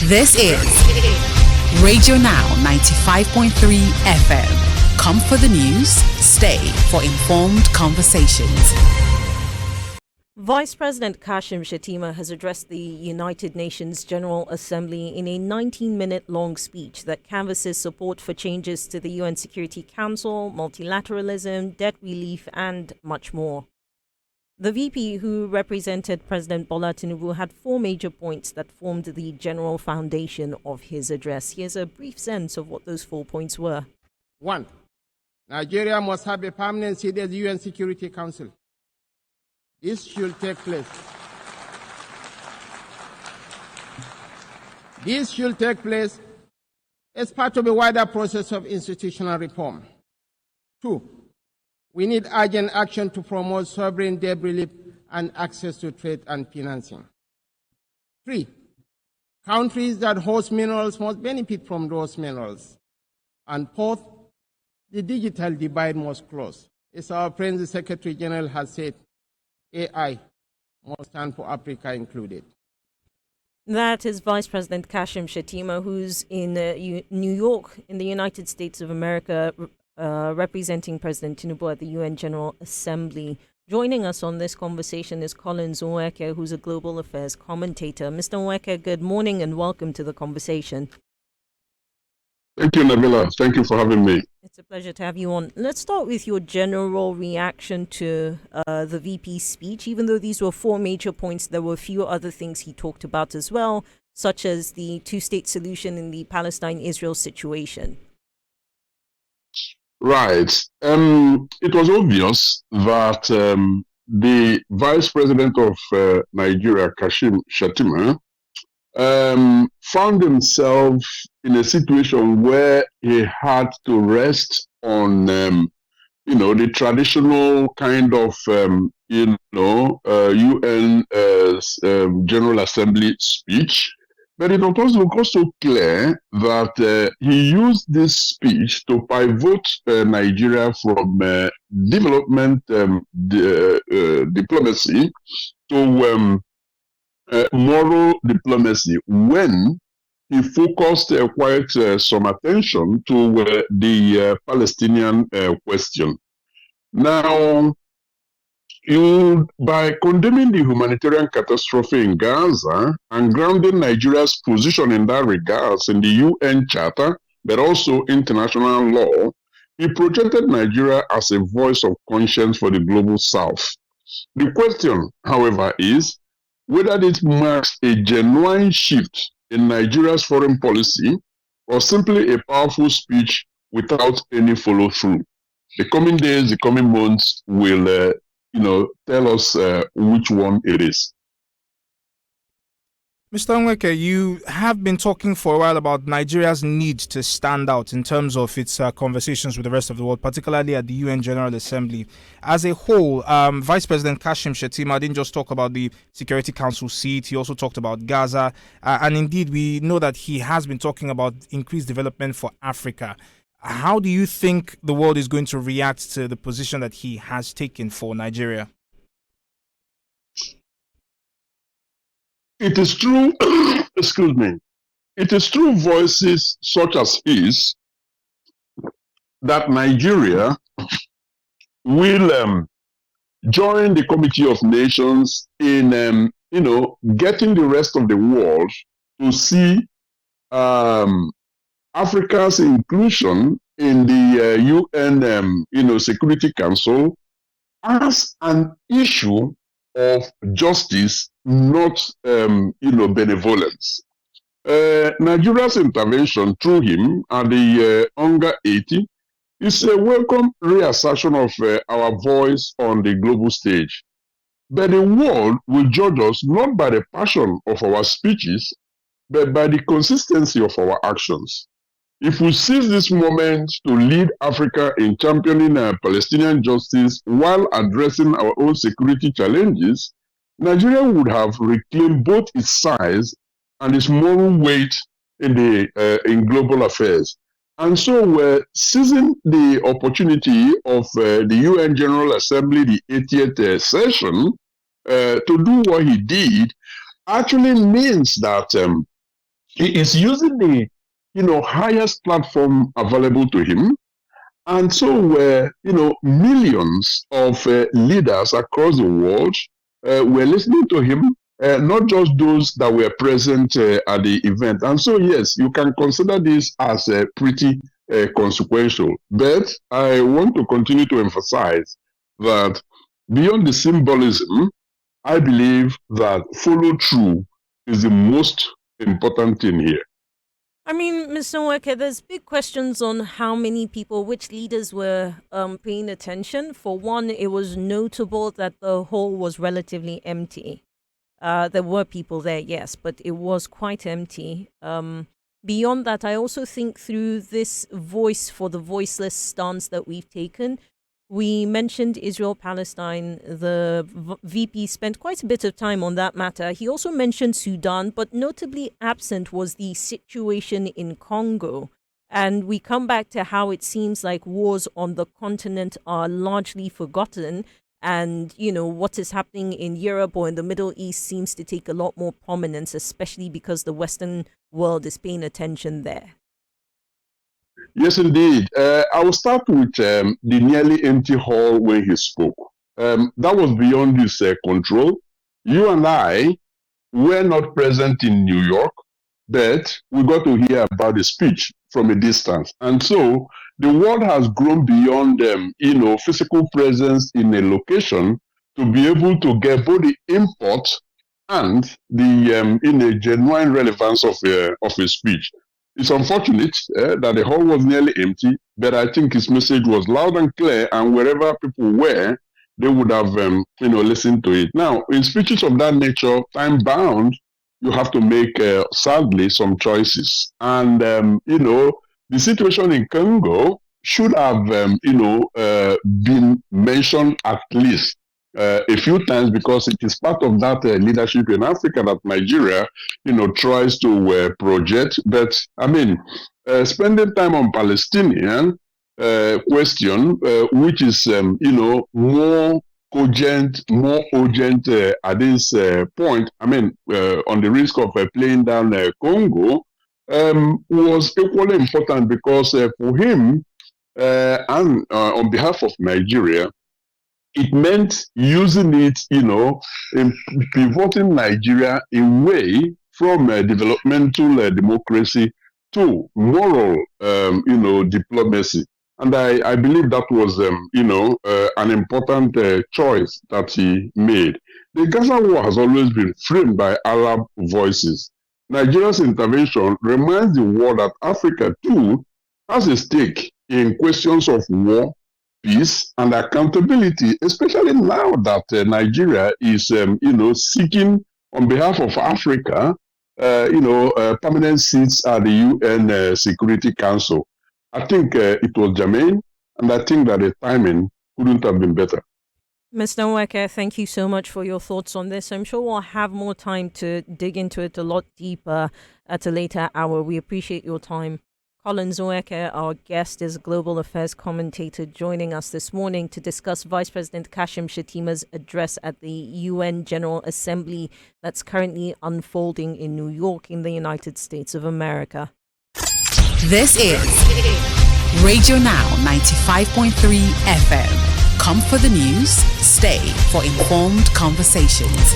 This is Radio Now 95.3 FM. Come for the news, stay for informed conversations. Vice President Kashim Shettima has addressed the United Nations General Assembly in a 19-minute-long speech that canvasses support for changes to the UN Security Council, multilateralism, debt relief, and much more. The VP, who represented President Bola Tinubu, had four major points that formed the general foundation of his address. Here's a brief sense of what those 4 points were. 1. Nigeria must have a permanent seat at the UN Security Council. This should take place. This should take place as part of a wider process of institutional reform. 2. We need urgent action to promote sovereign debt relief and access to trade and financing. 3. Countries that host minerals must benefit from those minerals. And 4th, the digital divide must close. As our friend the Secretary General has said, AI must stand for Africa included. That is Vice President Kashim Shettima, who's in New York in the United States of America, representing President Tinubu at the UN General Assembly. Joining us on this conversation is Collins Nweke, who's a global affairs commentator. Mr. Nweke, good morning and welcome to the conversation. Thank you, Nabila. Thank you for having me. It's a pleasure to have you on. Let's start with your general reaction to the VP's speech. Even though these were four major points, there were a few other things he talked about as well, such as the two-state solution in the Palestine-Israel situation. Right. It was obvious that the Vice President of Nigeria, Kashim Shettima, found himself in a situation where he had to rest on, the traditional kind of, UN General Assembly speech. But it was also clear that he used this speech to pivot Nigeria from development diplomacy to moral diplomacy when he focused quite some attention to the Palestinian question. Now, by condemning the humanitarian catastrophe in Gaza and grounding Nigeria's position in that regards in the UN Charter, but also international law, he projected Nigeria as a voice of conscience for the global South. The question, however, is whether this marks a genuine shift in Nigeria's foreign policy or simply a powerful speech without any follow-through. The coming days, the coming months will, tell us which one it is. Mr. Nweke, you have been talking for a while about Nigeria's need to stand out in terms of its conversations with the rest of the world, particularly at the UN General Assembly. As a whole, Vice President Kashim Shettima didn't just talk about the Security Council seat, he also talked about Gaza. And indeed, we know that he has been talking about increased development for Africa. How do you think the world is going to react to the position that he has taken for Nigeria? It is true, excuse me, it is through voices such as his that Nigeria will join the Committee of Nations in, getting the rest of the world to see Africa's inclusion in the UN, Security Council as an issue of justice, not, benevolence. Nigeria's intervention through him at the UNGA 80 is a welcome reassertion of our voice on the global stage. But the world will judge us not by the passion of our speeches, but by the consistency of our actions. If we seize this moment to lead Africa in championing Palestinian justice while addressing our own security challenges, Nigeria would have reclaimed both its size and its moral weight in global affairs. And so we're seizing the opportunity of the UN General Assembly, the 80th session, to do what he did, actually means that He is using the, highest platform available to him. And so, millions of leaders across the world were listening to him, not just those that were present at the event. And so, yes, you can consider this as pretty consequential. But I want to continue to emphasize that beyond the symbolism, I believe that follow through is the most important thing here. I mean, Mr. Nweke, there's big questions on how many people, which leaders were paying attention. For one, it was notable that the hall was relatively empty. There were people there, yes, but it was quite empty. Beyond that, I also think through this voice for the voiceless stance that we've taken, we mentioned Israel-Palestine. The VP spent quite a bit of time on that matter. He also mentioned Sudan, but notably absent was the situation in Congo. And we come back to how it seems like wars on the continent are largely forgotten. And, what is happening in Europe or in the Middle East seems to take a lot more prominence, especially because the Western world is paying attention there. Yes, indeed. I will start with the nearly empty hall when he spoke. That was beyond his control. You and I were not present in New York, but we got to hear about the speech from a distance. And so the world has grown beyond, physical presence in a location to be able to get both the import and the genuine relevance of a speech. It's unfortunate that the hall was nearly empty, but I think his message was loud and clear, and wherever people were, they would have, listened to it. Now, in speeches of that nature, time-bound, you have to make, sadly, some choices. And, the situation in Congo should have, been mentioned at least a few times, because it is part of that leadership in Africa that Nigeria, tries to project. But I mean, spending time on Palestinian question, which is more cogent, more urgent at this point. I mean, on the risk of playing down Congo, was equally important, because for him and on behalf of Nigeria, it meant using it, in pivoting Nigeria away from developmental democracy to moral, diplomacy. And I believe that was, an important choice that he made. The Gaza war has always been framed by Arab voices. Nigeria's intervention reminds the world that Africa, too, has a stake in questions of war, peace, and accountability, especially now that Nigeria is, seeking on behalf of Africa, permanent seats at the UN Security Council. I think it was germane, and I think that the timing couldn't have been better. Mr. Nweke, thank you so much for your thoughts on this. I'm sure we'll have more time to dig into it a lot deeper at a later hour. We appreciate your time. Collins Nweke, our guest, is a global affairs commentator, joining us this morning to discuss Vice President Kashim Shettima's address at the UN General Assembly that's currently unfolding in New York in the United States of America. This is Radio Now 95.3 FM. Come for the news, stay for informed conversations.